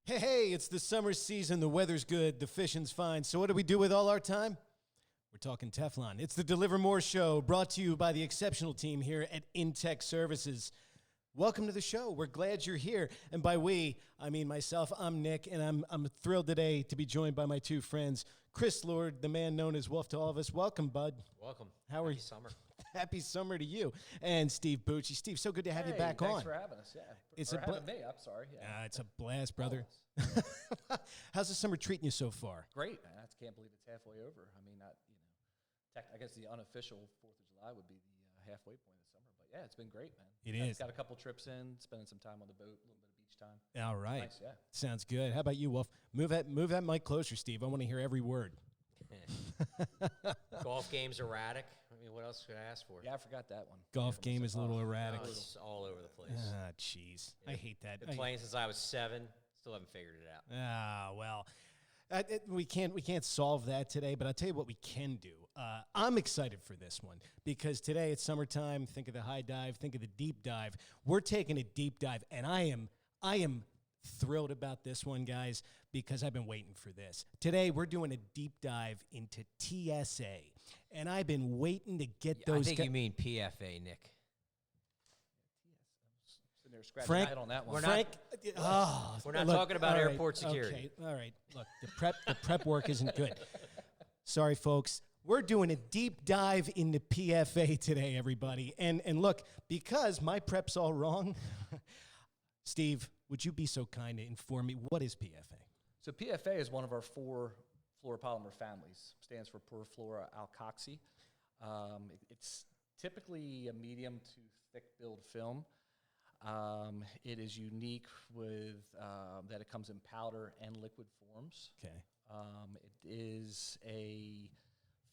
Hey, it's the summer season. The weather's good. The fishing's fine. So what do we do with all our time? We're talking Teflon. It's the Deliver More Show, brought to you by the exceptional team here at Intech Services. Welcome to the show. We're glad you're here. And by we, I mean myself. I'm Nick, and I'm thrilled today to be joined by my two friends, Chris Lorde, the man known as Wolf to all of us. Welcome, bud. Welcome. How are you? Happy summer. Happy summer to you. And Steve Bucci. Steve, so good to have you back on. Thanks for having us. Yeah, It's or a having me. I'm sorry. Yeah. It's a blast, brother. How's the summer treating you so far? Great, man. I can't believe it's halfway over. I mean, I guess the unofficial 4th of July would be the halfway point of the summer. But yeah, it's been great, man. It is. Got a couple trips in, spending some time on the boat, a little bit of beach time. All right. Nice, yeah. Sounds good. How about you, Wolf? Move that mic closer, Steve. I want to hear every word. Golf game's erratic. I mean, what else could I ask for? Yeah, I forgot that one. Golf game is a little erratic. Oh, it's all over the place. Ah, jeez. I hate that. Been playing since I was 7. Still haven't figured it out. Well, we can't solve that today, but I'll tell you what we can do. I'm excited for this one because today it's summertime. Think of the high dive. Think of the deep dive. We're taking a deep dive, and I am thrilled about this one, guys, because I've been waiting for this. Today, we're doing a deep dive into TSA, and I've been waiting to get those. I think you mean PFA, Nick. Sitting there scratching Frank, my head on that one. We're Frank, not, we're not look, talking about all right, airport security. Okay, all right. Look, the prep work isn't good. Sorry, folks. We're doing a deep dive into PFA today, everybody. And look, because my prep's all wrong, Steve, would you be so kind to inform me, what is PFA? So PFA is one of our 4 fluoropolymer families. Stands for perfluoroalkoxy. It's typically a medium to thick build film. It is unique with that it comes in powder and liquid forms. Okay. It is a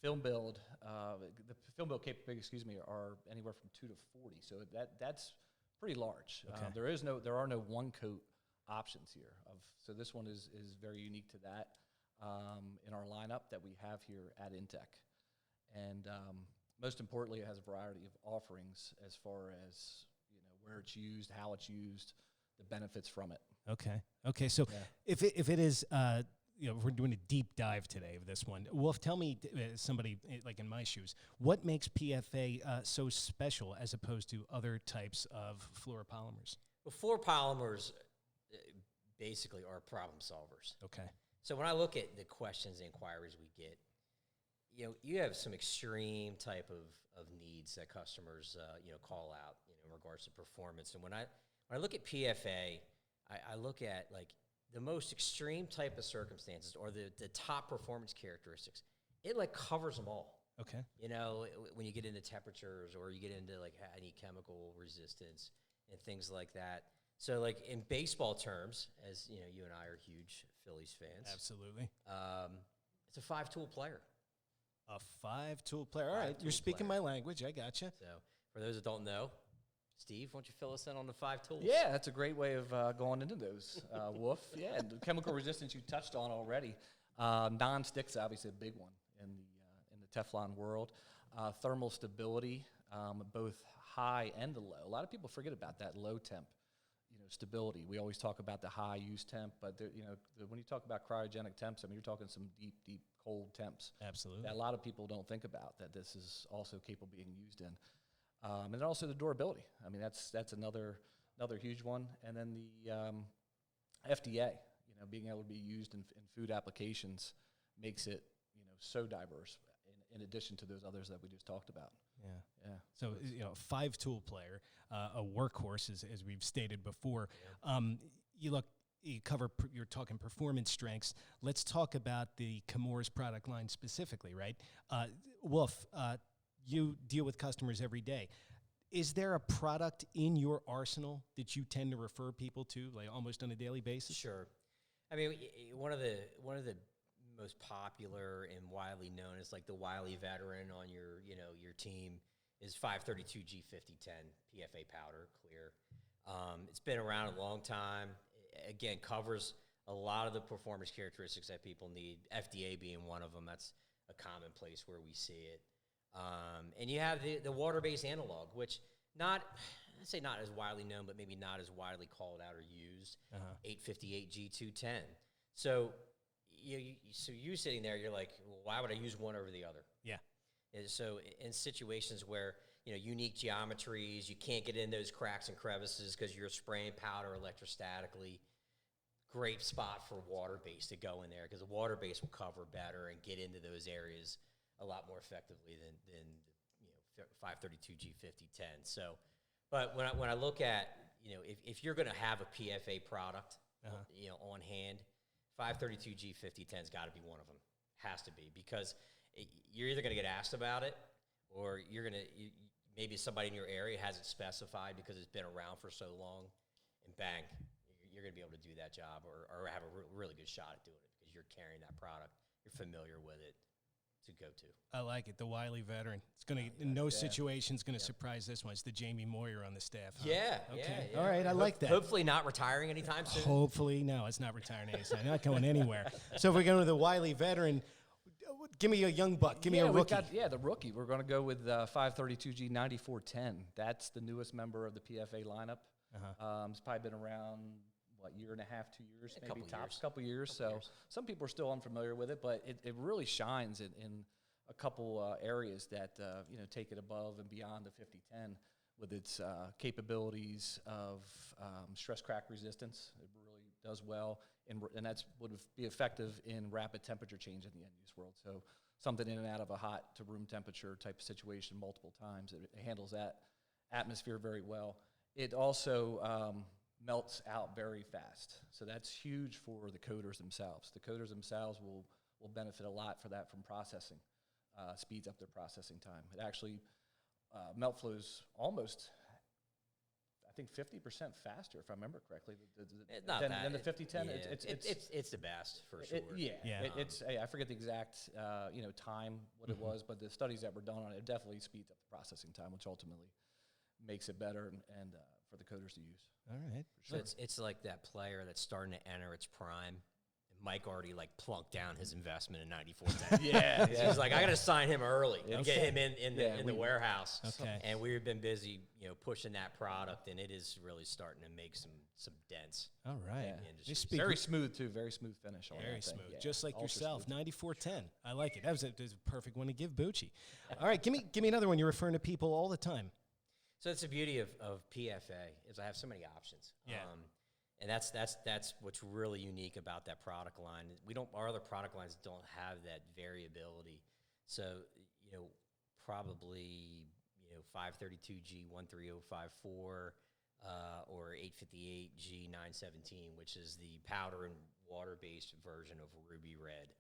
film build. The film build capability, are anywhere from 2 to 40. So that's pretty large. Okay. There are no one coat options here. So this one is very unique to that in our lineup that we have here at Intech. And most importantly, it has a variety of offerings as far as where it's used, how it's used, the benefits from it. Okay. So if it is, we're doing a deep dive today of this one. Wolf, tell me, somebody like in my shoes, what makes PFA so special as opposed to other types of fluoropolymers? Well, fluoropolymers basically are problem solvers. Okay. So when I look at the questions and inquiries we get, you have some extreme type of needs that customers, call out, in regards to performance. And when I look at PFA, I look at like the most extreme type of circumstances or the top performance characteristics. It like covers them all. Okay. When you get into temperatures or you get into like any chemical resistance and things like that. So like in baseball terms, as you and I are huge Phillies fans. Absolutely. It's a 5-tool player. A 5-tool player. All right, you're speaking my language. I gotcha. So for those that don't know, Steve, why don't you fill us in on the 5 tools? Yeah, that's a great way of going into those, Wolf. Yeah, the chemical resistance you touched on already. Non-stick's obviously a big one in the Teflon world. Thermal stability, both high and the low. A lot of people forget about that low temp, stability. We always talk about the high use temp, but when you talk about cryogenic temps, I mean, you're talking some deep, deep cold temps. Absolutely. That a lot of people don't think about that this is also capable of being used in. And then also the durability. I mean, that's another huge one. And then the FDA, being able to be used in food applications makes it, so diverse in addition to those others that we just talked about. Yeah. So, 5-tool player, a workhorse, as we've stated before. You're talking performance strengths. Let's talk about the Camour's product line specifically, right? Wolf, you deal with customers every day. Is there a product in your arsenal that you tend to refer people to, like almost on a daily basis? Sure. I mean, one of the most popular and widely known is like the Whily Veteran on your team is 532 G5010 PFA powder clear. It's been around a long time. Again, covers a lot of the performance characteristics that people need. FDA being one of them. That's a common place where we see it. And you have the water-based analog, which not, I'd say not as widely known, but maybe not as widely called out or used. 858 G210. So you sitting there, you're like, well, why would I use one over the other? Yeah. And so in situations where, unique geometries, you can't get in those cracks and crevices because you're spraying powder electrostatically, great spot for water base to go in there because the water base will cover better and get into those areas a lot more effectively than 532 G5010. So, but when I look at, if you're going to have a PFA product, on hand, 532 G5010's got to be one of them. Has to be, because you're either going to get asked about it, or maybe somebody in your area has it specified because it's been around for so long, and bang, you're going to be able to do that job or have a really good shot at doing it because you're carrying that product. You're familiar with it to go to. I like it. The Whily Veteran. It's going to, in no situation, going to surprise this one. It's the Jamie Moyer on the staff. Huh? Yeah. Okay. Yeah. All right. I like that. Hopefully not retiring anytime soon. Hopefully. No, it's not retiring anytime. Not going anywhere. So if we're going to the Whily Veteran, give me a young buck. Give me a rookie. The rookie. We're going to go with 532G 9410. That's the newest member of the PFA lineup. It's probably been around, year and a half, 2 years, maybe tops, couple years. Some people are still unfamiliar with it, but it really shines in a couple areas that take it above and beyond the 5010 with its capabilities of stress crack resistance. It really does well, and that's would be effective in rapid temperature change in the end-use world. So something in and out of a hot to room temperature type of situation multiple times. It handles that atmosphere very well. It also melts out very fast. So that's huge for the coaters themselves. The coaters themselves will benefit a lot for that from processing. Speeds up their processing time. It actually, melt flows almost, I think, 50% faster, if I remember correctly, than the 5010. Yeah. It's the best, for sure. I forget the exact time, what it was, but the studies that were done on it definitely speeds up the processing time, which ultimately makes it better and for the coders to use. All right. So it's like that player that's starting to enter its prime. And Mike already plunked down his investment in 9410. He's like, I got to sign him early and get him in the warehouse. Okay. And we've been busy, pushing that product, and it is really starting to make some dents. All right. Very smooth too. Very smooth finish on Very that smooth, thing. just like Ultra yourself. smooth. 9410. I like it. That was a perfect one to give Bucci. All right, give me another one. You're referring to people all the time. So that's the beauty of PFA is I have so many options. Yeah. And that's what's really unique about that product line. Our other product lines don't have that variability. So, probably, 532G 13054 or 858G 917, which is the powder and water-based version of Ruby Red,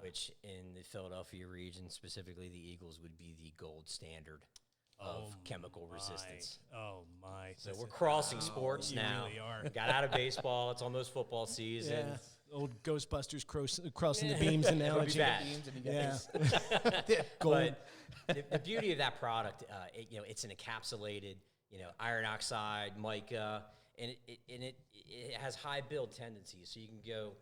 which in the Philadelphia region, specifically the Eagles, would be the gold standard of chemical resistance. Oh, my. So we're crossing sports now. You really are. Got out of baseball. It's almost football season. Yeah. Old Ghostbusters crossing the beams analogy. Yeah. Gold. But the beauty of that product, it's an encapsulated, iron oxide, mica, and it has high build tendencies. So you can go,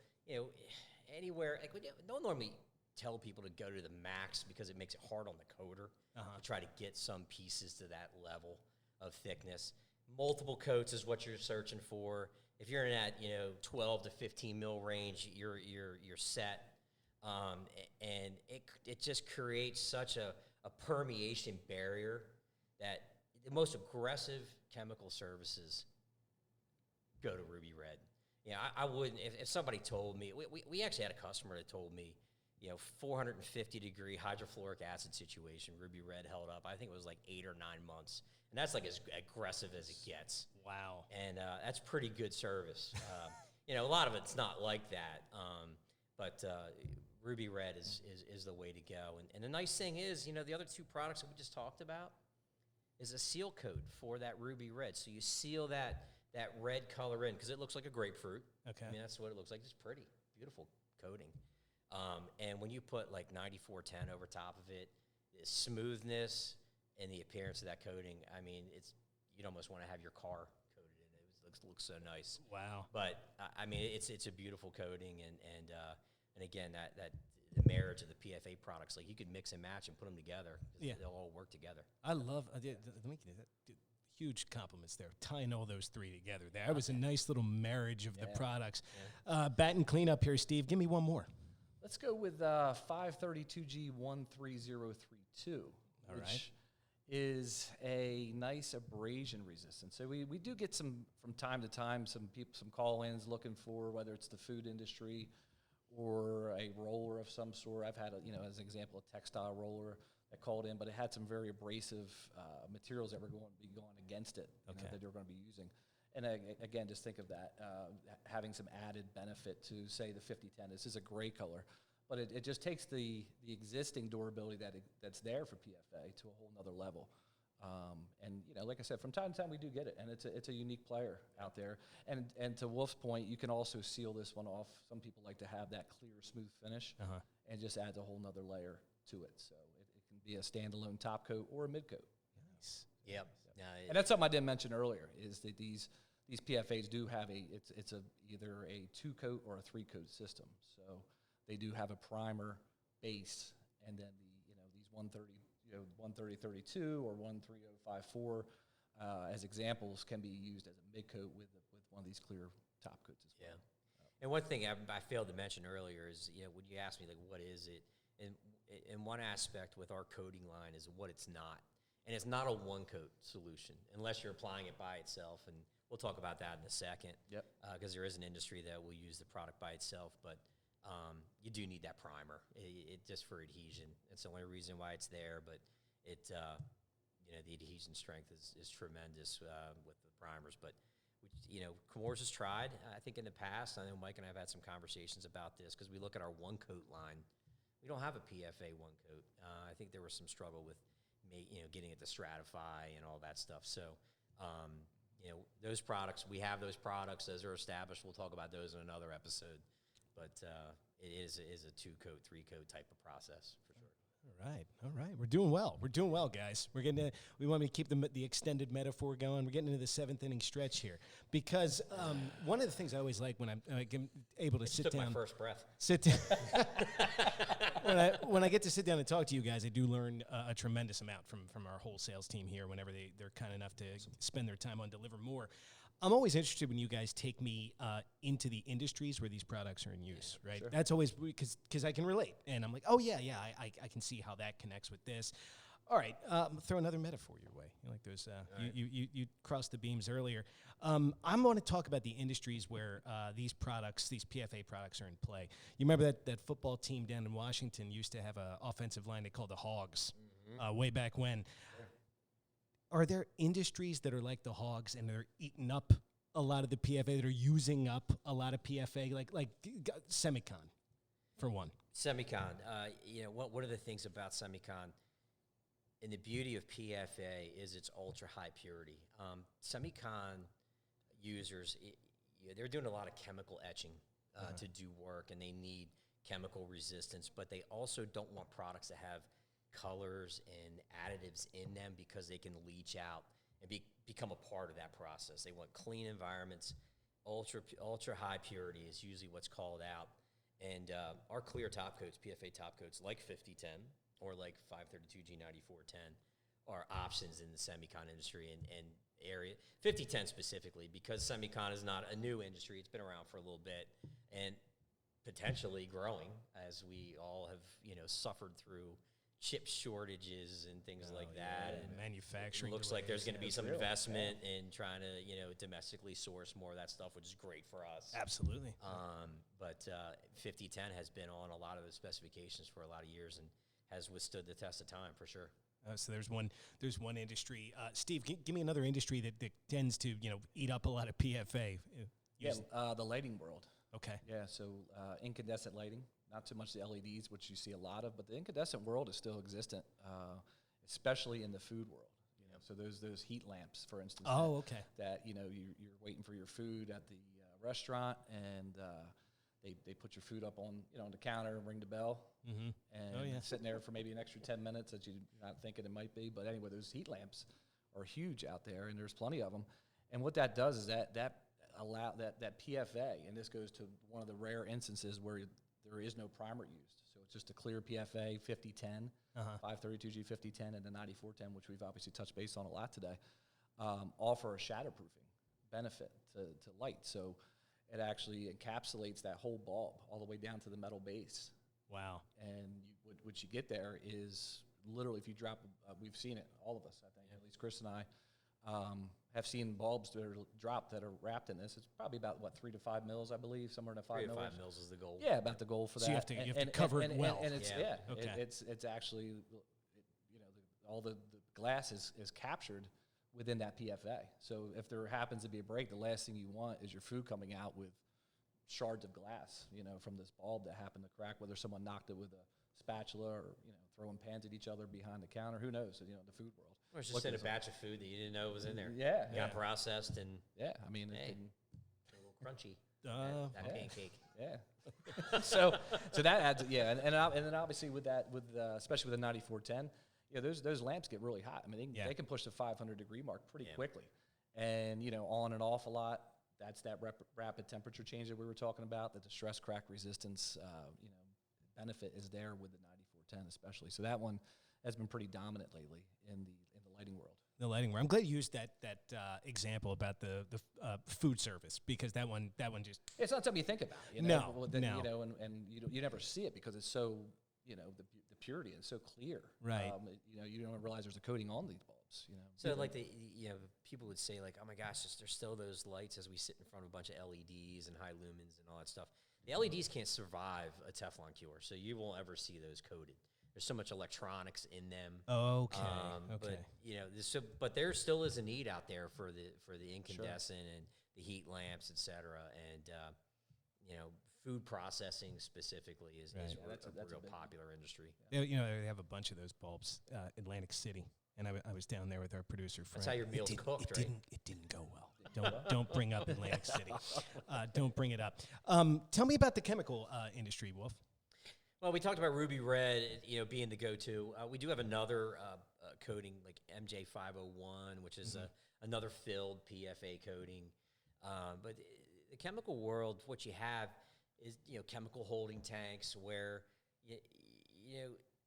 anywhere. Don't normally tell people to go to the max because it makes it hard on the coder to try to get some pieces to that level of thickness. Multiple coats is what you're searching for. If you're in that 12 to 15 mil range, you're set, and it just creates such a permeation barrier that the most aggressive chemical services go to Ruby Red. I wouldn't if somebody told me we actually had a customer that told me 450 degree hydrofluoric acid situation, Ruby Red held up. I think it was 8 or 9 months. And that's as aggressive as it gets. Wow. And that's pretty good service. A lot of it's not like that. But Ruby Red is the way to go. And the nice thing is, the other two products that we just talked about is a seal coat for that Ruby Red. So you seal that red color in because it looks like a grapefruit. Okay. I mean, that's what it looks like. It's pretty, beautiful coating. And when you put 9410 over top of it, the smoothness and the appearance of that coating, I mean, you'd almost want to have your car coated in it. It looks so nice. Wow. But I mean, it's a beautiful coating, and again, that the marriage of the PFA products, you could mix and match and put them together. Yeah. They'll all work together. I love. huge compliments there, tying all those three together. That was a nice little marriage of the products. Baton Cleanup here, Steve. Give me one more. Let's go with 532G13032, which is a nice abrasion resistance. So we do get some, from time to time, some call-ins looking for whether it's the food industry or a roller of some sort. I've had, as an example, a textile roller that called in, but it had some very abrasive materials that were going to be going against it, that they were going to be using. And again, just think of that, having some added benefit to, say, the 5010. This is a gray color, but it just takes the existing durability that's there for PFA to a whole nother level. And like I said, from time to time we do get it, and it's a unique player out there. And to Wolf's point, you can also seal this one off. Some people like to have that clear, smooth finish, and just adds a whole nother layer to it. So it can be a standalone top coat or a mid coat. Nice. Yep. And that's something I didn't mention earlier, is that these PFAs do have it's either a 2-coat or a 3-coat system. So they do have a primer base, and then these 13032 or 13054 as examples can be used as a mid coat with one of these clear top coats as well. Yeah. And one thing I failed to mention earlier is when you asked me what is it, and one aspect with our coating line is what it's not. And it's not a one-coat solution unless you're applying it by itself, and we'll talk about that in a second. Yep. Because there is an industry that will use the product by itself, but you do need that primer. It just for adhesion. It's the only reason why it's there, but the adhesion strength is tremendous with the primers. But Camours has tried. I think in the past, I know Mike and I have had some conversations about this because we look at our one-coat line. We don't have a PFA one-coat. I think there was some struggle with getting it to stratify and all that stuff. So, those products, we have those products. Those are established. We'll talk about those in another episode. But it is a 2-coat, 3-coat type of process for sure. All right. We're doing well. We're doing well, guys. We want to keep the extended metaphor going. We're getting into the 7th inning stretch here because one of the things I always like when I'm able to sit down. My first breath. Sit down. when I get to sit down and talk to you guys, I do learn a tremendous amount from our whole sales team here. Whenever they're kind enough to spend their time on Deliver More. I'm always interested when you guys take me into the industries where these products are in use, right? Sure. That's always because I can relate. And I'm like, oh, I can see how that connects with this. All right, throw another metaphor your way. You like those? You crossed the beams earlier. I'm going to talk about the industries where these PFA products are in play. You remember that football team down in Washington used to have an offensive line they called the Hogs way back when. Are there industries that are like the Hogs and they're eating up a lot of the PFA, that are using up a lot of PFA, like semicon, for one? Semicon, one of the things about semicon, and the beauty of PFA is its ultra high purity. Semicon users, they're doing a lot of chemical etching to do work, and they need chemical resistance, but they also don't want products that have colors and additives in them because they can leach out and become a part of that process. They want clean environments. Ultra high purity is usually what's called out. And our clear top coats, PFA top coats, like 5010 or like 532G9410, are options in the semicon industry and area. 5010 specifically, because semicon is not a new industry. It's been around for a little bit and potentially growing as we all have suffered through chip shortages and things like that. And manufacturing. It looks like there's going to be some investment in trying to, domestically source more of that stuff, which is great for us. Absolutely. But 5010 has been on a lot of the specifications for a lot of years and has withstood the test of time for sure. So there's one industry. Steve, give me another industry that tends to, eat up a lot of PFA. The lighting world. Okay. Yeah, so incandescent lighting. Not so much the LEDs, which you see a lot of, but the incandescent world is still existent, especially in the food world. So those heat lamps, for instance. Oh, okay. That you're waiting for your food at the restaurant, and they put your food up on the counter and ring the bell, and sitting there for maybe an extra 10 minutes that you're not thinking it might be. But anyway, those heat lamps are huge out there, and there's plenty of them. And what that does is that allow that PFA, and this goes to one of the rare instances where there is no primer used. So it's just a clear PFA 5010, 532G 5010, and the 9410, which we've obviously touched base on a lot today. offer a shadowproofing benefit to light. So it actually encapsulates that whole bulb all the way down to the metal base. Wow. And what you get there is literally, if you drop, we've seen it, all of us, I think, at least Chris and I, have seen bulbs that are dropped that are wrapped in this. It's probably about, 3 to 5 mils, I believe, somewhere in the 5 3 to mils. 5 mils is the goal. Yeah, about the goal for So that. you have to cover it well. And it's, Okay. it's actually, all the glass is captured within that PFA. So if there happens to be a break, the last thing you want is your food coming out with shards of glass, from this bulb that happened to crack, whether someone knocked it with a spatula or, throwing pans at each other behind the counter. Who knows, the food world. Or it's just in a batch of food that you didn't know was in there. Yeah. Got processed and I mean, hey, a little crunchy. That pancake. Yeah. so that adds, and then obviously with that, especially with the 9410, those lamps get really hot. I mean, they can push the 500 degree mark pretty quickly, and on and off a lot. That's that rapid temperature change that we were talking about. That the stress crack resistance, benefit is there with the 9410 especially. So that one has been pretty dominant lately in the lighting world. The lighting world. I'm glad you used that example about the food service, because that one just It's not something you think about. No. And you never see it because it's so the purity is so clear. Right. You don't realize there's a coating on these bulbs. So like people would say like, oh my gosh, there's still those lights as we sit in front of a bunch of LEDs and high lumens and all that stuff. The LEDs can't survive a Teflon cure, so you won't ever see those coated. There's so much electronics in them. okay. But there still is a need out there for the incandescent and the heat lamps, et cetera, and food processing specifically is that's a real big popular industry. They have a bunch of those bulbs, Atlantic City, and I was down there with our producer friend. That's how your meal's cooked, right? It didn't go well. Don't bring up Atlantic City. Don't bring it up. Tell me about the chemical industry, Wolf. Well, we talked about Ruby Red, being the go-to. We do have another coating like MJ501, which is another filled PFA coating. But the chemical world, what you have is chemical holding tanks where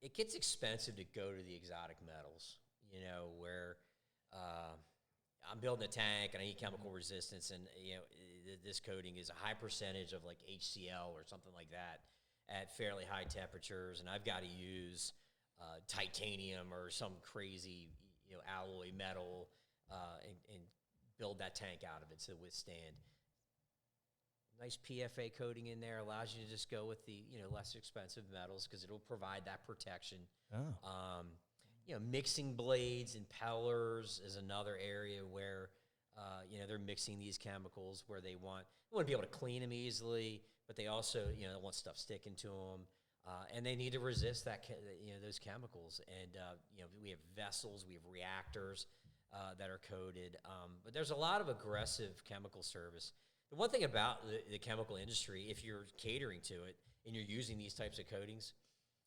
it gets expensive to go to the exotic metals. Where I'm building a tank and I need chemical resistance, and this coating is a high percentage of like HCl or something like that at fairly high temperatures, and I've got to use titanium or some crazy alloy metal and build that tank out of it to withstand. Nice PFA coating in there allows you to just go with the less expensive metals because it'll provide that protection. Oh. Mixing blades, impellers is another area where they're mixing these chemicals where they want to be able to clean them easily, but they also want stuff sticking to them, and they need to resist that those chemicals. And we have vessels, we have reactors that are coated, but there's a lot of aggressive chemical service. The one thing about the chemical industry, if you're catering to it and you're using these types of coatings,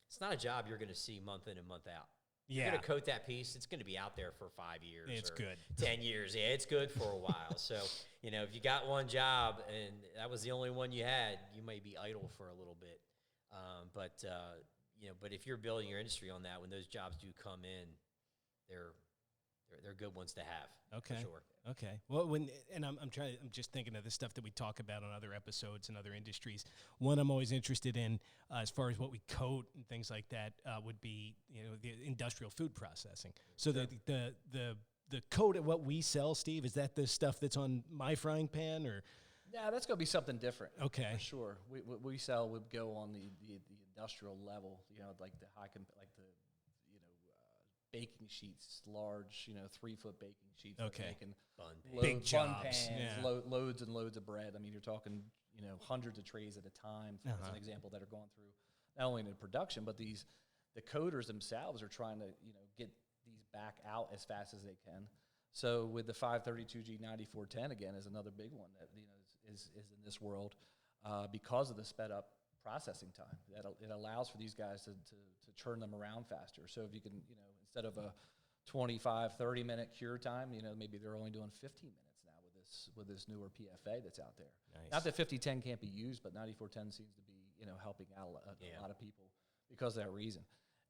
it's not a job you're going to see month in and month out. Yeah. You're going to coat that piece, it's going to be out there for 5 years. It's or good. 10 years. Yeah, it's good for a while. So, if you got one job and that was the only one you had, you may be idle for a little bit. But if you're building your industry on that, when those jobs do come in, they're good ones to have. Okay. For sure. Okay. Well, I'm just thinking of the stuff that we talk about on other episodes and other industries. One I'm always interested in, as far as what we coat and things like that, would be the industrial food processing. So Sure. the coat at what we sell, Steve, is that the stuff that's on my frying pan, or? Yeah, that's going to be something different. Okay. For sure. What we sell would go on the industrial level, like the baking sheets, large, 3-foot baking sheets. Okay. Making Big bun jobs, pans, yeah. loads and loads of bread. I mean, you're talking, hundreds of trays at a time, as an example, that are going through not only in the production, but the coders themselves are trying to, get these back out as fast as they can. So with the 532G 9410, again, is another big one that, is in this world because of the sped up processing time. It allows for these guys to churn them around faster. So if you can, instead of a 25, 30-minute cure time, maybe they're only doing 15 minutes now with this newer PFA that's out there. Nice. Not that 5010 can't be used, but 9410 seems to be, helping out a lot of people because of that reason.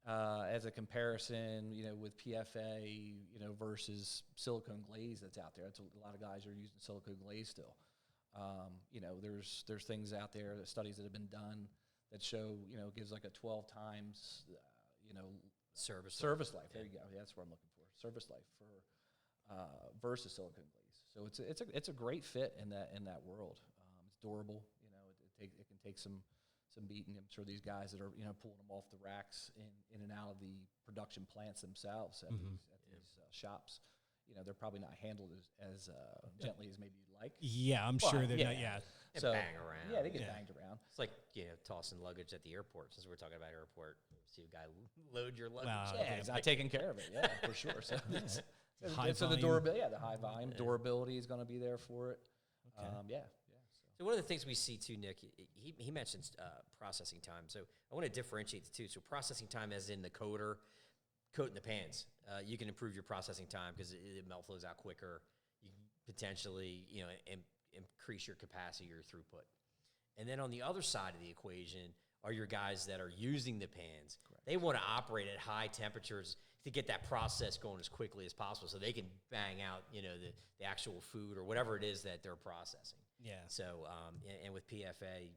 as a comparison, with PFA, versus silicone glaze that's out there. That's a lot of guys are using silicone glaze still. There's things out there, studies that have been done that show, gives like a 12 times, service life. There you go. Yeah, that's what I'm looking for. Service life for versus silicone glaze. So it's a great fit in that world. It's durable. It can take some beating. I'm sure these guys that are pulling them off the racks in and out of the production plants themselves at these shops, they're probably not handled as gently as maybe you'd like. Yeah, I'm sure they're not. Yeah, so bang around. Yeah, they get banged around. It's like tossing luggage at the airport. Since we're talking about airport, see a guy load your luggage. Yeah, he's not taking care of it. Yeah, for sure. So so the durability, the high volume durability is going to be there for it. Okay. So one of the things we see too, Nick, he mentions processing time. So I want to differentiate the two. So processing time, as in the coating the pans, you can improve your processing time because it melt flows out quicker. You can potentially increase your capacity, your throughput. And then on the other side of the equation are your guys that are using the pans. Correct. They want to operate at high temperatures to get that process going as quickly as possible, so they can bang out the actual food or whatever it is that they're processing. Yeah. So, and with PFA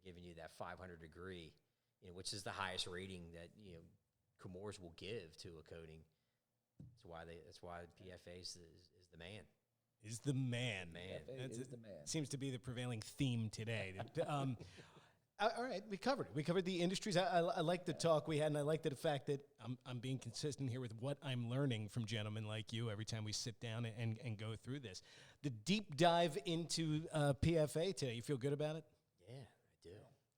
giving you that 500 degree, which is the highest rating that Camours will give to a coating. That's why PFA is the man. Is the man. Is the man. Seems to be the prevailing theme today. All right, we covered it. We covered the industries. I like the talk we had, and I like the fact that I'm being consistent here with what I'm learning from gentlemen like you every time we sit down and go through this. The deep dive into PFA today, you feel good about it? Yeah, I do.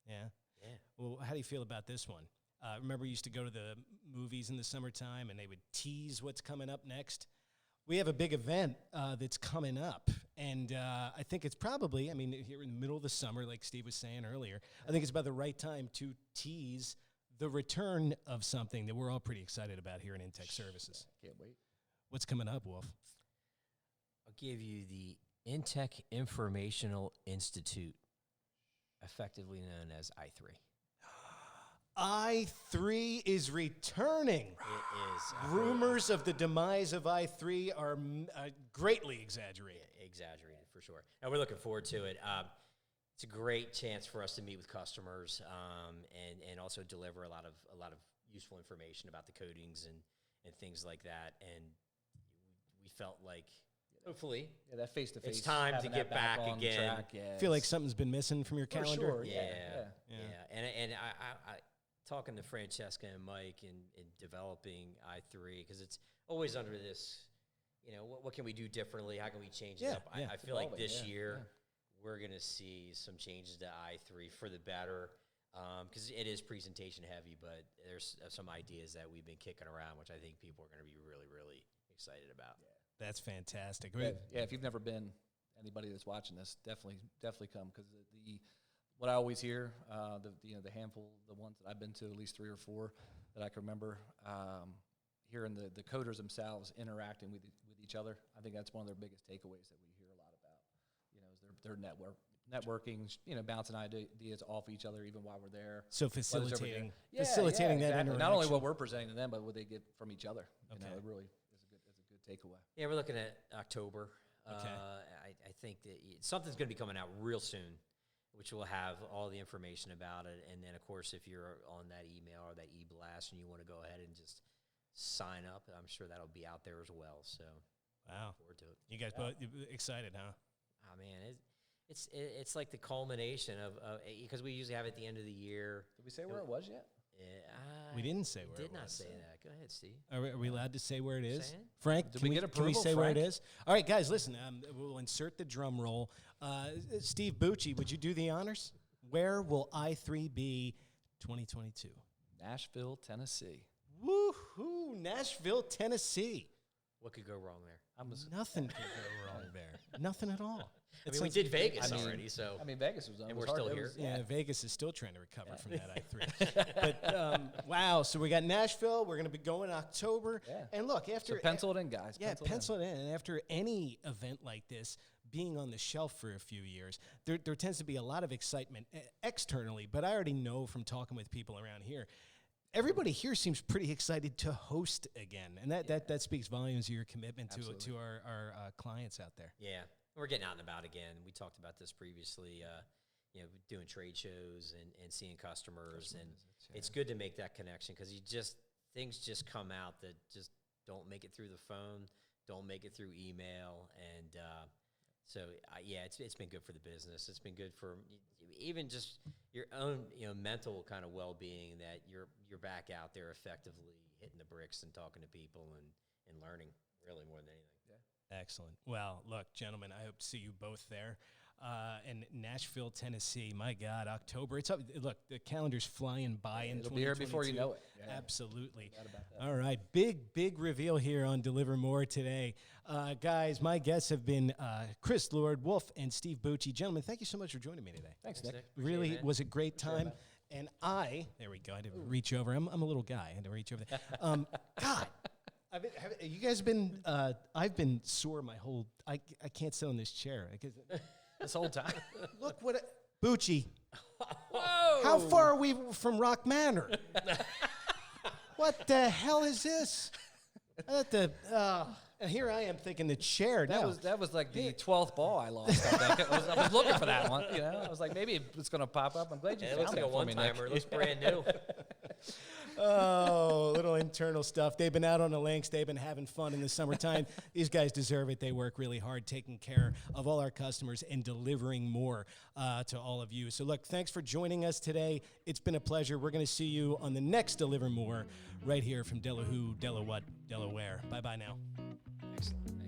Yeah? Yeah. Well, how do you feel about this one? Remember you used to go to the movies in the summertime, and they would tease what's coming up next? We have a big event that's coming up, and I think it's probably, here in the middle of the summer, like Steve was saying earlier, I think it's about the right time to tease the return of something that we're all pretty excited about here in Intech Services. Can't wait. What's coming up, Wolf? I'll give you the Intech Informational Institute, effectively known as I3. I3 is returning. It is. Rumors of the demise of I3 are greatly exaggerated. Yeah, exaggerated, for sure. And we're looking forward to it. It's a great chance for us to meet with customers and also deliver a lot of useful information about the coatings and things like that. And we felt like, hopefully, that face-to-face. it's time to get back again. I feel like something's been missing from your calendar. For sure, Yeah. And I talking to Francesca and Mike and developing I3, because it's always under this, what can we do differently? How can we change it up? I feel like this year we're going to see some changes to I3 for the better, because it is presentation heavy, but there's some ideas that we've been kicking around, which I think people are going to be really, really excited about. Yeah. That's fantastic. Yeah, if you've never been, anybody that's watching this, definitely come, because what I always hear, the handful, the ones that I've been to, at least 3 or 4 that I can remember, hearing the coders themselves interacting with each other. I think that's one of their biggest takeaways that we hear a lot about. Is their networking, bouncing ideas off each other even while we're there. So facilitating that exactly. interaction. Not only what we're presenting to them, but what they get from each other. Okay. It really is a good takeaway. Yeah, we're looking at October. Okay. I think that something's going to be coming out real soon, which will have all the information about it. And then, of course, if you're on that email or that e-blast and you want to go ahead and just sign up, I'm sure that'll be out there as well. So, wow. Look forward to it. You guys both excited, huh? Oh, man, it's like the culmination of because we usually have it at the end of the year. Did we say where it was yet? We didn't say where it was. Did not say that. Go ahead, Steve. Are we allowed to say where it is? Saying? Frank, Did can we get can we approval, say where it Frank? is? All right, guys, listen. We'll insert the drum roll. Steve Bucci, would you do the honors? Where will I3 be 2022? Nashville, Tennessee. Woohoo! Nashville, Tennessee. What could go wrong there? Nothing could go wrong there. Nothing at all. We did Vegas already, so Vegas was done. and we're still here. Yeah, Vegas is still trying to recover from that I3. But wow, so we got Nashville. We're going to be going in October. Yeah. And look, after pencil it in, guys. Yeah, pencil it in. And after any event like this being on the shelf for a few years, there tends to be a lot of excitement externally. But I already know from talking with people around here, everybody here seems pretty excited to host again, and that speaks volumes of your commitment to our clients out there. Yeah, we're getting out and about again. We talked about this previously. Doing trade shows and seeing customers, and it's good to make that connection because things just come out that just don't make it through the phone, don't make it through email, and it's been good for the business. It's been good for even just your own mental kind of well-being, that you're back out there effectively hitting the bricks and talking to people and learning really more than anything. Yeah. Excellent. Well, look, gentlemen, I hope to see you both there. In Nashville, Tennessee. My God, October. It's up. Look, the calendar's flying by in 2022. It'll be here before you know it. Yeah. Absolutely. All right, big reveal here on Deliver More today. Guys, my guests have been Chris Lorde, Wolf, and Steve Bucci. Gentlemen, thank you so much for joining me today. Thanks, Nick. Really was a great time. And there we go. I didn't reach over. I'm a little guy. I had to reach over there. God. You guys been, I've been sore my whole, I can't sit on this chair. This whole time. Look Bucci. Whoa! How far are we from Rock Manor? What the hell is this? And here I am thinking the chair. That was like the 12th ball I lost. I think. I was looking for that one. I was like, maybe it's going to pop up. I'm glad you found it. Looks like a one-timer. It looks brand new. Oh, little internal stuff. They've been out on the links. They've been having fun in the summertime. These guys deserve it. They work really hard taking care of all our customers and delivering more to all of you. So, look, thanks for joining us today. It's been a pleasure. We're going to see you on the next Deliver More right here from Delaware. Bye-bye now. Excellent.